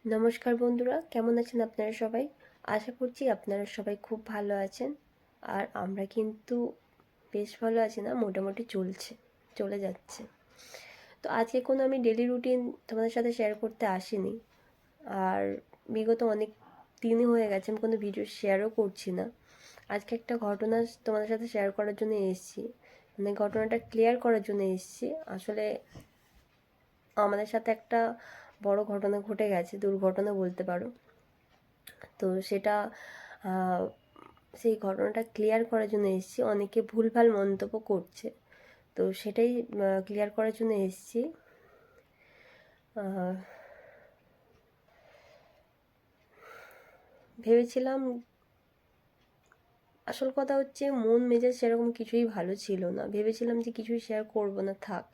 নমস্কার বন্ধুরা, কেমন আছেন আপনারা সবাই? আশা করছি আপনারা সবাই খুব ভালো আছেন। আর আমরা কিন্তু বেশ ভালো আছি না, মোটামুটি চলে যাচ্ছে। তো আজকে কোনো আমি ডেলি রুটিন তোমাদের সাথে শেয়ার করতে আসিনি। আর বিগত অনেক দিনই হয়ে গেছে আমি কোনো ভিডিও শেয়ারও করছি না। আজকে একটা ঘটনা তোমাদের সাথে শেয়ার করার জন্য এসেছি, মানে ঘটনাটা ক্লিয়ার করার জন্য এসেছি। আসলে আমাদের সাথে একটা বড় ঘটনা ঘটে গেছে, দুর্ঘটনা বলতে পারো। তো সেটা সেই ঘটনাটা ক্লিয়ার করার জন্য এসেছি। অনেকে ভুলভাল মন্তব্য করছে, তো সেটাই ক্লিয়ার করার জন্য এসেছি। ভেবেছিলাম, আসল কথা হচ্ছে মন মেজাজ সেরকম কিছুই ভালো ছিল না। ভেবেছিলাম যে কিছুই শেয়ার করব না, থাক।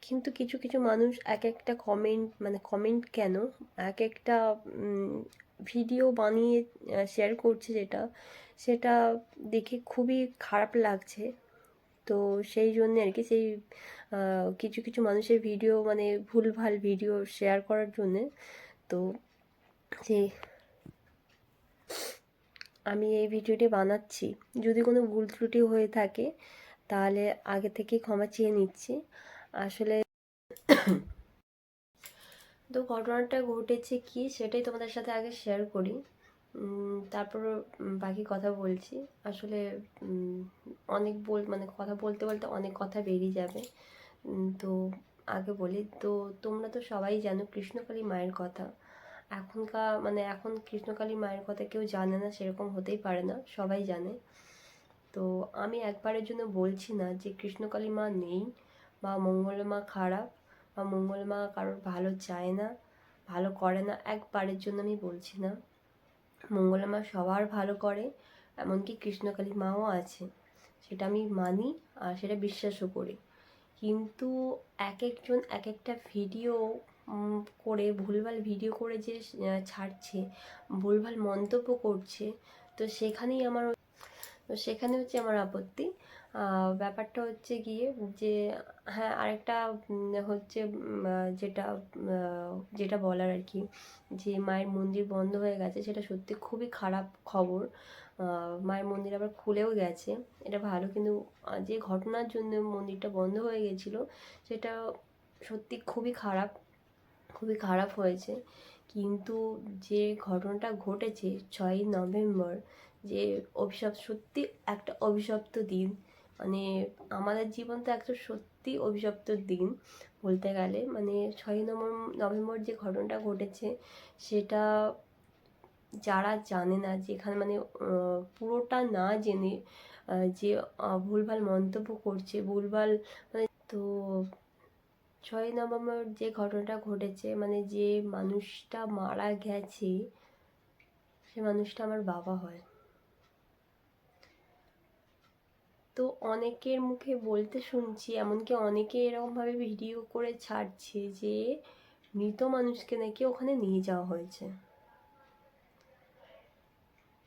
কিন্তু কিছু কিছু মানুষ এক একটা কমেন্ট, মানে কমেন্ট কেন, এক একটা ভিডিও বানিয়ে শেয়ার করছে, সেটা দেখে খুবই খারাপ লাগছে। তো সেই জন্যে আর কি, সেই কিছু কিছু মানুষের ভিডিও, মানে ভুলভাল ভিডিও শেয়ার করার জন্যে, তো সেই আমি এই ভিডিওটি বানাচ্ছি। যদি কোনো ভুল ত্রুটি হয়ে থাকে তাহলে আগে থেকেই ক্ষমা চেয়ে নিচ্ছি। আসলে তো ঘটনাটা ঘটেছে কি সেটাই তোমাদের সাথে আগে শেয়ার করি, তারপর বাকি কথা বলছি। আসলে মানে কথা বলতে বলতে অনেক কথা বেরিয়ে যাবে। তো আগে বলি, তো তোমরা তো সবাই জানো কৃষ্ণকালী মায়ের কথা। এখন কৃষ্ণকালী মায়ের কথা কেউ জানে না সেরকম হতেই পারে না, সবাই জানে। তো আমি একবারের জন্য বলছি না যে কৃষ্ণকালী মা নেই বা মঙ্গলা মা খারাপ বা মঙ্গলা মা কারোর ভালো চায় না, ভালো করে না, একবারের জন্য আমি বলছি না। মঙ্গলা মা সবার ভালো করে, এমনকি কৃষ্ণকালী মাও আছে, সেটা আমি মানি আর সেটা বিশ্বাসও করি। কিন্তু এক একজন এক একটা ভিডিও করে, ভুলভাল ভিডিও করে যে ছাড়ছে, ভুলভাল মন্তব্য করছে, তো সেখানে হচ্ছে আমার আপত্তি। ব্যাপারটা হচ্ছে গিয়ে যে, হ্যাঁ, আরেকটা হচ্ছে যেটা বলার আর কি, যে মায়ের মন্দির বন্ধ হয়ে গেছে, সেটা সত্যি খুবই খারাপ খবর। মায়ের মন্দির আবার খুলেও গেছে, এটা ভালো। কিন্তু যে ঘটনার জন্য মন্দিরটা বন্ধ হয়ে গেছিলো সেটা সত্যি খুবই খারাপ হয়েছে। কিন্তু যে ঘটনাটা ঘটেছে 6ই নভেম্বর, যে সত্যি একটা অভিশপ্ত দিন, মানে আমাদের জীবন তো একটা সত্যি অভিশপ্ত দিন বলতে গেলে। মানে 6ই নভেম্বর যে ঘটনাটা ঘটেছে সেটা যারা জানে না, যেখানে মানে পুরোটা না জেনে যে ভুলভাল মন্তব্য করছে, ভুলভাল, মানে তো 6ই নভেম্বর যে ঘটনাটা ঘটেছে, মানে যে মানুষটা মারা গেছে সে মানুষটা আমার বাবা হয়। তো অনেকের মুখে বলতে শুনছি, এমনকি অনেকে এরকমভাবে ভিডিও করে ছাড়ছে যে মৃত মানুষকে নাকি ওখানে নিয়ে যাওয়া হয়েছে।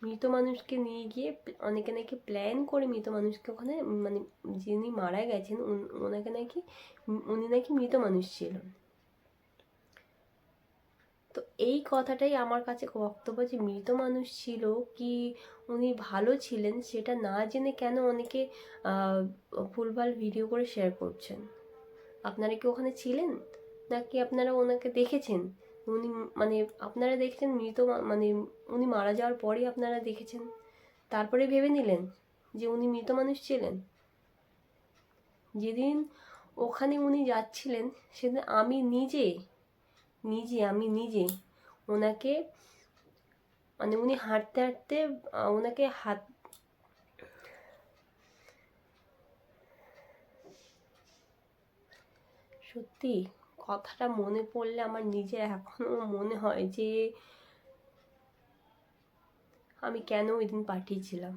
মৃত মানুষকে নিয়ে গিয়ে অনেকে নাকি প্ল্যান করে মৃত মানুষকে ওখানে, মানে যিনি মারা গেছেন উনি নাকি মৃত মানুষ ছিলেন। তো এই কথাটাই আমার কাছে বক্তব্য, যে মৃত মানুষ ছিল কি উনি ভালো ছিলেন সেটা না জেনে কেন অনেকে ভুলভাল ভিডিও করে শেয়ার করছেন। আপনারা কি ওখানে ছিলেন, নাকি আপনারা ওনাকে দেখেছেন? উনি, মানে আপনারা দেখেছেন মানে উনি মারা যাওয়ার পরেই আপনারা দেখেছেন, তারপরে ভেবে নিলেন যে উনি মৃত মানুষ ছিলেন? যেদিন ওখানে উনি যাচ্ছিলেন সেদিন আমি নিজে ওনাকে, মানে উনি হাঁটতে হাঁটতে ওনাকে সত্যি কথাটা মনে পড়লে আমার নিজের এখনো মনে হয় যে আমি কেন ওই দিন পাঠিয়েছিলাম।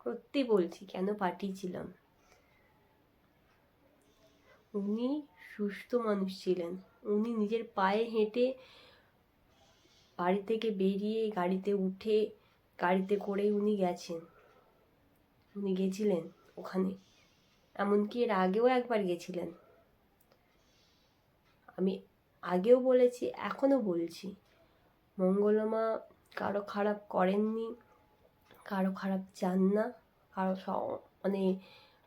সত্যি বলছি, কেন পাঠিয়েছিলাম। উনি সুস্থ মানুষ ছিলেন, উনি নিজের পায়ে হেঁটে বাড়ি থেকে বেরিয়ে গাড়িতে উঠে, গাড়িতে করে উনি গেছিলেন ওখানে। এমনকি এর আগেও একবার গেছিলেন। আমি আগেও বলেছি, এখনও বলছি, মঙ্গলমা কারো খারাপ করেননি, কারো খারাপ চান না, কারো মানে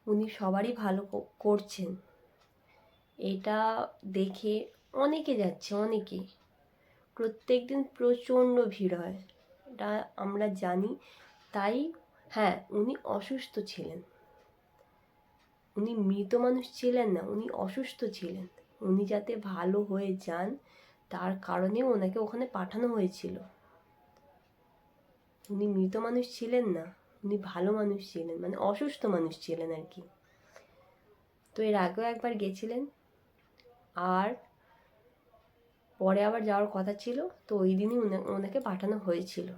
উনি সবারই ভালো করছেন। এটা দেখে অনেকে যাচ্ছে, অনেকে, প্রত্যেক দিন প্রচণ্ড ভিড় হয়, এটা আমরা জানি। তাই হ্যাঁ, উনি অসুস্থ ছিলেন, উনি মৃত মানুষ ছিলেন না, উনি অসুস্থ ছিলেন। উনি যাতে ভালো হয়ে যান তার কারণে ওনাকে ওখানে পাঠানো হয়েছিল। উনি মৃত মানুষ ছিলেন না, উনি ভালো মানুষ ছিলেন, মানে অসুস্থ মানুষ ছিলেন আর কি। তো এর আগেও একবার গেছিলেন, আর পরে আবার যাওয়ার কথা ছিল, তো ওই দিনই ওনাকে পাঠানো হয়েছিল।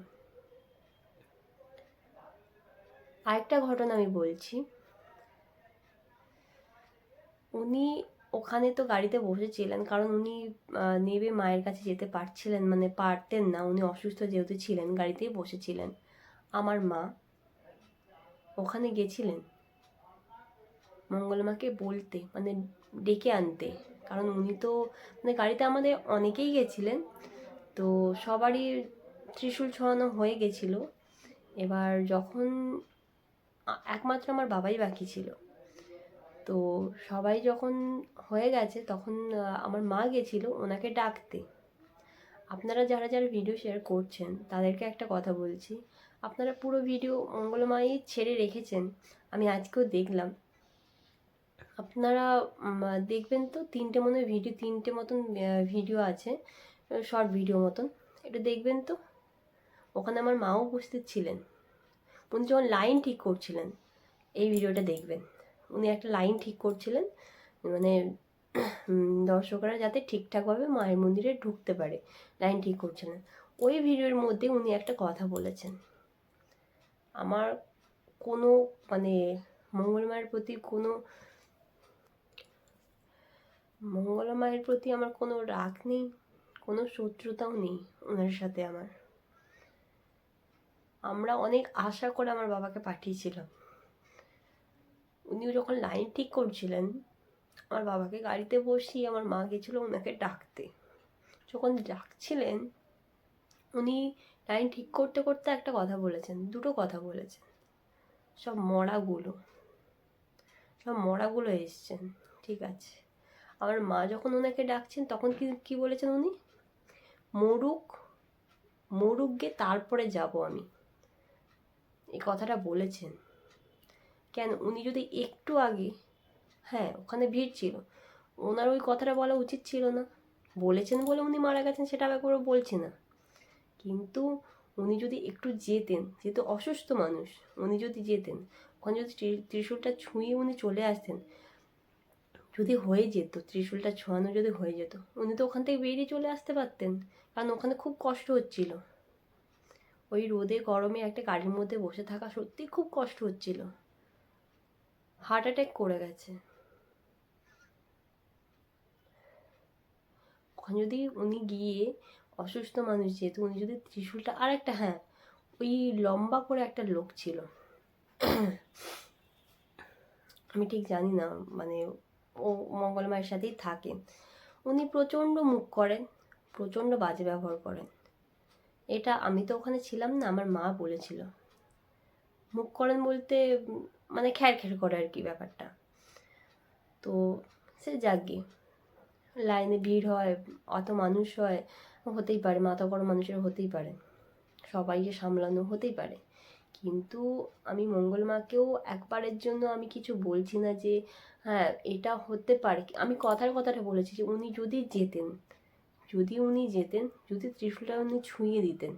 আরেকটা ঘটনা আমি বলছি, উনি ওখানে তো গাড়িতে বসেছিলেন, কারণ উনি নেবে মায়ের কাছে যেতে পারছিলেন, মানে পারতেন না, উনি অসুস্থ যেহেতু ছিলেন, গাড়িতেই বসেছিলেন। আমার মা ওখানে গেছিলেন মঙ্গলমাকে বলতে, মানে ডেকে আনতে, কারণ উনি তো মানে গাড়িতে আমাদের অনেকেই গেছিলেন, তো সবারই ত্রিশূল ছোঁয়ানো হয়ে গেছিলো। এবার যখন একমাত্র আমার বাবাই বাকি ছিল, তো সবাই যখন হয়ে গেছে তখন আমার মা গেছিল ওনাকে ডাকতে। আপনারা যারা যারা ভিডিও শেয়ার করছেন তাদেরকে একটা কথা বলছি, আপনারা পুরো ভিডিও মঙ্গলমাই ছেড়ে রেখেছেন, আমি আজকেও দেখলাম। আপনারা দেখবেন তো, তিনটে মতন ভিডিও আছে, শর্ট ভিডিও মতন, এটা দেখবেন তো। ওখানে আমার মাও উপস্থিত ছিলেন, উনি যখন লাইন ঠিক করছিলেন, এই ভিডিওটা দেখবেন। উনি একটা লাইন ঠিক করছিলেন, মানে দর্শকরা যাতে ঠিকঠাকভাবে মায়ের মন্দিরে ঢুকতে পারে, লাইন ঠিক করছিলেন। ওই ভিডিওর মধ্যে উনি একটা কথা বলেছেন, আমার কোনো মানে মঙ্গলমায়ের প্রতি আমার কোনো রাগ নেই, কোনো শত্রুতাও নেই ওনার সাথে আমার। আমরা অনেক আশা করে আমার বাবাকে পাঠিয়েছিলাম। উনি যখন লাইন ঠিক করছিলেন, আমার বাবাকে গাড়িতে বসিয়ে আমার মা গেছিলো ওনাকে ডাকতে। যখন ডাকছিলেন, উনি লাইন ঠিক করতে করতে একটা কথা বলেছেন, দুটো কথা বলেছেন, সব মরাগুলো এসছেন, ঠিক আছে। আমার মা যখন ওনাকে ডাকছেন তখন কি বলেছেন উনি, মরুক গে তারপরে যাব আমি, এই কথাটা বলেছেন। কেন, উনি যদি একটু আগে, হ্যাঁ ওখানে ভিড় ছিল, ওনার ওই কথাটা বলা উচিত ছিল না। বলেছেন বলে উনি মারা গেছেন সেটা আমি একবারও বলছি না, কিন্তু উনি যদি একটু যেতেন, যেহেতু অসুস্থ মানুষ, উনি যদি যেতেন ওখানে, যদি ত্রিশূলটা ছুঁয়ে উনি চলে আসতেন, যদি হয়ে যেত, ত্রিশূলটা ছোঁয়ানো যদি হয়ে যেত, উনি তো ওখান থেকে বেরিয়ে চলে আসতে পারতেন, কারণ ওখানে খুব কষ্ট হচ্ছিল। ওই রোদে গরমে একটা গাড়ির মধ্যে বসে থাকা সত্যি খুব কষ্ট হচ্ছিল, হার্ট অ্যাটাক করে গেছে। ওখানে যদি উনি গিয়ে, অসুস্থ মানুষ যেহেতু, উনি যদি ত্রিশূলটা, আর একটা হ্যাঁ, ওই লম্বা করে একটা লোক ছিল, আমি ঠিক জানি না, মানে ও মঙ্গলমায়ের সাথেই থাকেন, উনি প্রচণ্ড মুখ করেন, প্রচণ্ড বাজে ব্যবহার করেন। এটা আমি তো ওখানে ছিলাম না, আমার মা বলেছিল। মুখ করেন বলতে মানে খ্যার খ্যার করে আর কি ব্যাপারটা। তো সে যাকগে, লাইনে ভিড় হয়, অত মানুষ হয়, হতেই পারে, মাথা গরম মানুষের হতেই পারে, সবাইকে সামলানো হতেই পারে। কিন্তু আমি মঙ্গলমাকেও একবারের জন্য আমি কিছু বলছি না যে হ্যাঁ এটা হতে পারে, আমি কথাটা বলেছি যে উনি যদি যেতেন, যদি ত্রিশূলটা উনি ছুঁয়ে দিতেন,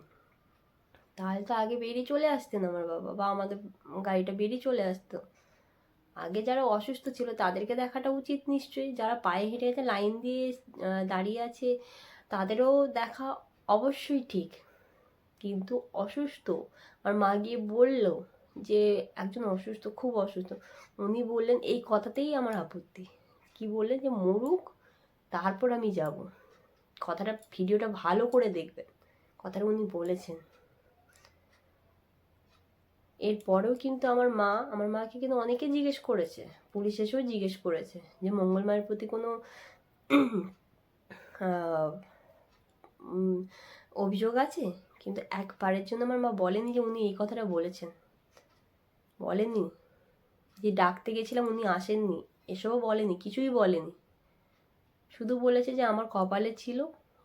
তাহলে তো আগে বেরিয়ে চলে আসতেন আমার বাবা, বা আমাদের গাড়িটা বেরিয়ে চলে আসতো। আগে যারা অসুস্থ ছিল তাদেরকে দেখাটা উচিত নিশ্চয়ই, যারা পায়ে হেঁটে হেঁটে লাইন দিয়ে দাঁড়িয়ে আছে তাদেরও দেখা অবশ্যই ঠিক। কিন্তু অসুস্থ, আর মা গিয়ে বলল যে একজন অসুস্থ, খুব অসুস্থ, উনি বললেন, এই কথাতেই আমার আপত্তি, কি বললেন যে মরুক তারপর আমি যাব। কথাটা, ভিডিওটা ভালো করে দেখবেন, কথাটা উনি বলেছেন। এরপরেও কিন্তু আমার মাকে কিন্তু অনেকে জিজ্ঞেস করেছে, পুলিশ এসেও জিজ্ঞেস করেছে যে মঙ্গলমায়ের প্রতি কোনো অভিযোগ আছে, কিন্তু একবারের জন্য আমার মা বলেনি যে উনি এই কথাটা বলেছেন, বলেনি যে ডাকতে গেছিলাম উনি আসেননি, এসবও বলেনি, কিছুই বলেনি। শুধু বলেছে যে আমার কপালে ছিল,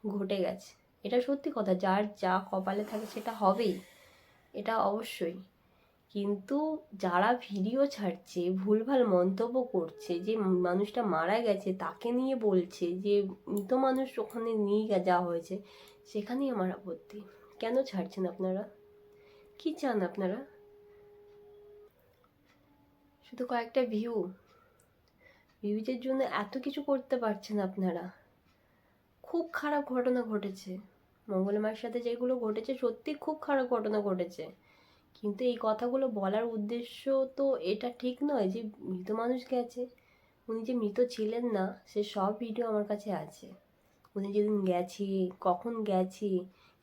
ঘটে গেছে। এটা সত্যি কথা, যার যা কপালে থাকে সেটা হবেই, এটা অবশ্যই। কিন্তু যারা ভিডিও ছাড়ছে, ভুলভাল মন্তব্য করছে, যে মানুষটা মারা গেছে তাকে নিয়ে বলছে, যে মৃত মানুষ ওখানে নিয়ে যাওয়া হয়েছে, সেখানেই আমার আপত্তি। কেন ছাড়ছেন আপনারা? কি চান আপনারা? শুধু কয়েকটা ভিউজের জন্য এত কিছু করতে পারছেন আপনারা? খুব খারাপ ঘটনা ঘটেছে, মঙ্গলা মায়ের সাথে যেগুলো ঘটেছে সত্যি খুব খারাপ ঘটনা ঘটেছে। কিন্তু এই কথাগুলো বলার উদ্দেশ্য তো এটা ঠিক নয় যে মৃত মানুষ গেছে। উনি যে মৃত ছিলেন না সে সব ভিডিও আমার কাছে আছে। উনি যেদিন গেছে, কখন গেছে,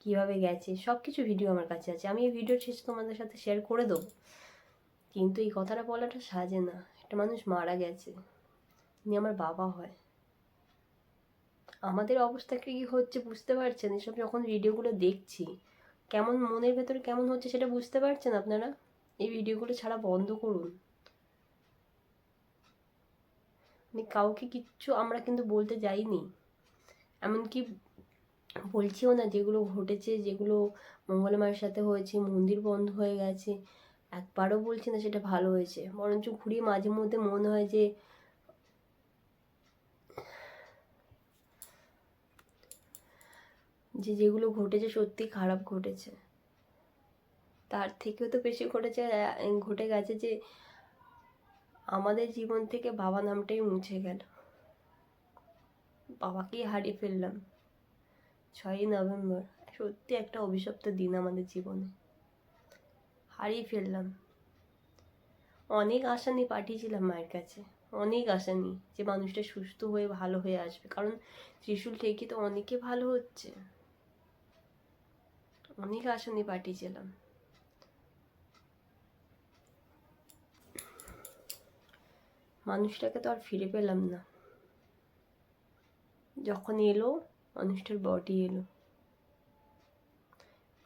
কিভাবে গেছে, সব কিছু ভিডিও আমার কাছে আছে। আমি এই ভিডিওর শেষে তোমাদের সাথে শেয়ার করে দেবো। কিন্তু এই কথাটা বলাটা সাজে না। একটা মানুষ মারা গেছে, উনি আমার বাবা হয়। আমাদের অবস্থা কি হচ্ছে বুঝতে পারছেন? এসব যখন ভিডিওগুলো দেখছি কেমন মনের ভেতরে কেমন হচ্ছে সেটা বুঝতে পারছেন আপনারা? এই ভিডিওগুলো ছাড়া বন্ধ করুন। মানে কাউকে কিচ্ছু আমরা কিন্তু বলতে যাইনি, এমনকি বলছিও না যেগুলো ঘটেছে, যেগুলো মঙ্গলা মায়ের সাথে হয়েছে, মন্দির বন্ধ হয়ে গেছে, একবারও বলছি না সেটা ভালো হয়েছে। বরঞ্চ ঘুরিয়ে মাঝে মধ্যে মনে হয় যে যেগুলো ঘটেছে সত্যি খারাপ ঘটেছে। তার থেকেও তো বেশি ঘটে গেছে যে আমাদের জীবন থেকে বাবা নামটাই মুছে গেল। বাবাকেই হারিয়ে ফেললাম 6ই নভেম্বর। সত্যি একটা অভিশপ্ত দিন আমাদের জীবনে, হারিয়ে ফেললাম। অনেক আশা নিয়ে পাঠিয়েছিলাম মায়ের কাছে, অনেক আশা নিয়ে যে মানুষটা সুস্থ হয়ে ভালো হয়ে আসবে, কারণ ত্রিশূল ঠেকে তো অনেকে ভালো হচ্ছে। অনেক আশা নিয়ে পাঠিয়েছিলাম। মানুষটাকে তো আর ফিরে পেলাম না। যখন এলো মানুষটার বডি এলো,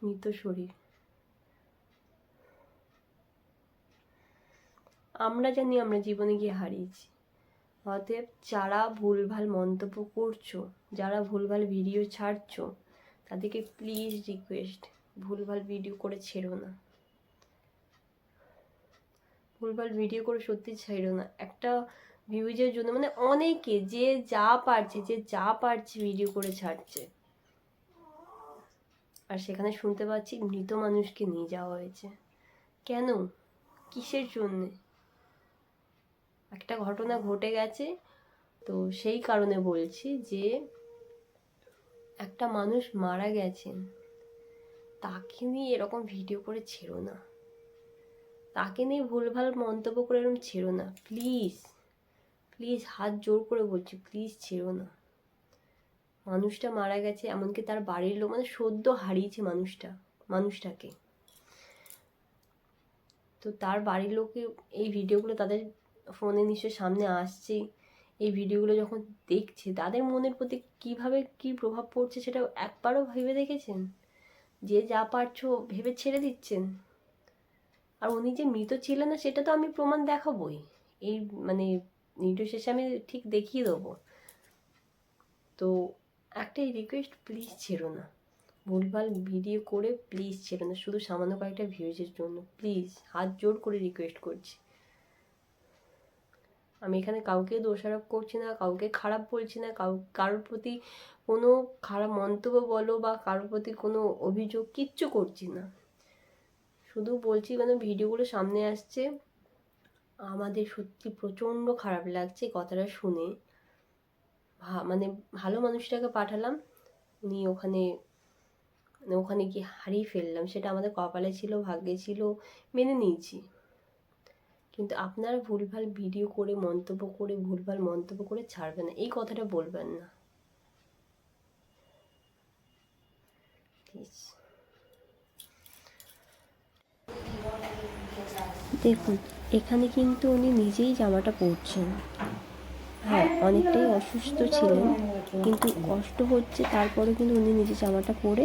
মৃত শরীর। আমরা জানি আমরা জীবনে গিয়ে হারিয়েছি। অতএব যারা ভুলভাল মন্তব্য করছো, যারা ভুলভাল ভিডিও ছাড়ছো, তাদেরকে প্লিজ রিকোয়েস্ট, ভুলভাল ভিডিও করে ছেড়ো না। ভুলভাল ভিডিও করে সত্যি ছেড়ো না। একটা ভিউজের জন্য মানে অনেকে যে যা পারছে ভিডিও করে ছাড়ছে, আর সেখানে শুনতে পাচ্ছি মৃত মানুষকে নিয়ে যাওয়া হয়েছে। কেন? কিসের জন্যে? একটা ঘটনা ঘটে গেছে, তো সেই কারণে বলছি যে একটা মানুষ মারা গেছেন, তাকে নিয়ে এরকম ভিডিও করে ছেড়ো না। তাকে নিয়ে ভুলভাল মন্তব্য করে এরকম ছেড়ো না, প্লিজ প্লিজ, হাত জোর করে বলছি, প্লিজ ছেড়ো না। মানুষটা মারা গেছে, এমনকি তার বাড়ির লোক মানে সদ্য হারিয়েছে মানুষটাকে। তো তার বাড়ির লোকে এই ভিডিওগুলো তাদের ফোনে নিশ্চয়ই সামনে আসছে, এই ভিডিওগুলো যখন দেখছে তাদের মনের প্রতি কিভাবে কি প্রভাব পড়ছে সেটা একবারও ভেবে দেখেছেন? যে যা পারছো ভেবে ছেড়ে দিচ্ছেন। আর উনি যে মৃত ছিলেন না সেটা তো আমি প্রমাণ দেখাবোই, এই মানে ভিডিও শেষে আমি ঠিক দেখিয়ে দেবো। তো একটাই রিকোয়েস্ট, প্লিজ ছেড়ো না। ভুলভাল ভিডিও করে প্লিজ ছেড়ো না, শুধু সামান্য কয়েকটা ভিউজের জন্য। প্লিজ হাত জোর করে রিকোয়েস্ট করছি। আমি এখানে কাউকে দোষারোপ করছি না, কাউকে খারাপ বলছি না, কারোর প্রতি কোনো খারাপ মন্তব্য বলো বা কারোর প্রতি কোনো অভিযোগ কিচ্ছু করছি না। শুধু বলছি মানে ভিডিওগুলো সামনে আসছে, আমাদের সত্যি প্রচণ্ড খারাপ লাগছে কথাটা শুনে। মানে ভালো মানুষটাকে পাঠালাম, উনি ওখানে গিয়ে হারিয়ে ফেললাম, সেটা আমাদের কপালে ছিল, ভাগ্যে ছিল, মেনে নিয়েছি। কিন্তু আপনারা ভুলভাল ভিডিও করে ভুলভাল মন্তব্য করে ছাড়বেন না, এই কথাটা বলবেন না প্লিজ। দেখুন এখানে কিন্তু উনি নিজেই জামাটা পরছেন, হ্যাঁ, অনেকটাই অসুস্থ ছিলেন, কিন্তু কষ্ট হচ্ছে, তারপরে কিন্তু উনি নিজের জামাটা পরে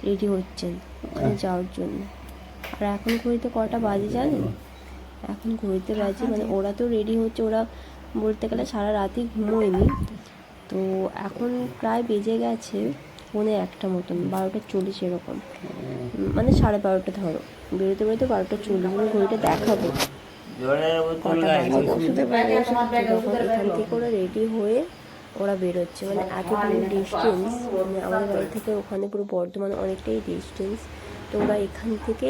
রেডি হচ্ছেন ওখানে যাওয়ার জন্য। আর এখন ঘড়িতে কটা বাজে জানেন? এখন ঘড়িতে বাজে, মানে ওরা তো রেডি হচ্ছে, ওরা বলতে গেলে সারা রাতই ঘুমোয়নি। তো এখন প্রায় বেজে গেছে 1:45 মতন, 12:40 এরকম, মানে 12:30 ধরো, বেরোতে বেরোতে 12:40। আমি ঘড়িটা দেখাবো কটা বাজে গেছে। তখন এখান থেকে ওরা রেডি হয়ে ওরা বেরোচ্ছে, মানে এতটুকু ডিস্টেন্স, মানে আমাদের বাড়ি থেকে ওখানে পুরো বর্ধমান অনেকটাই ডিস্টেন্স। তো ওরা এখান থেকে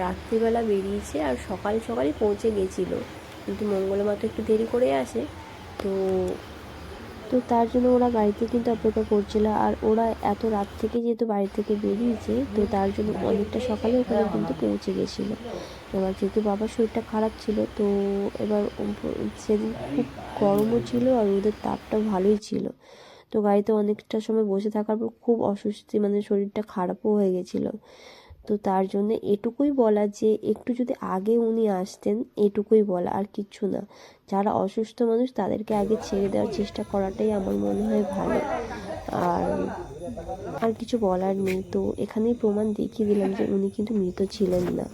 রাত্রিবেলা বেরিয়েছে আর সকাল সকালই পৌঁছে গেছিলো, কিন্তু মঙ্গলা মা তো একটু দেরি করে আসে। তো তো তার জন্য ওরা গাড়িতে কিন্তু অপেক্ষা করছিল। আর ওরা এত রাত থেকে যেহেতু বাড়ি থেকে বেরিয়েছে, তো তার জন্য অনেকটা সকালে ওখানে কিন্তু পৌঁছে গেছিলো। এবার যেহেতু বাবার শরীরটা খারাপ ছিল, তো এবার সেদিন খুব গরমও ছিল আর রোদের তাপটাও ভালোই ছিল। তো গাড়িতে অনেকটা সময় বসে থাকার পর খুব অস্বস্তি, মানে শরীরটা খারাপও হয়ে গেছিলো। তো তার জন্য এটুকুই বলা যে একটু যদি আগে উনি আসতেন, এটুকুই বলা, আর কিচ্ছু না। যারা অসুস্থ মানুষ তাদেরকে আগে ছেড়ে দেওয়ার চেষ্টা করাটাই আমার মনে হয় ভালো। আর আর কিছু বলার নেই। তো এখানেই প্রমাণ দেখিয়ে দিলাম যে উনি কিন্তু মৃত ছিলেন না।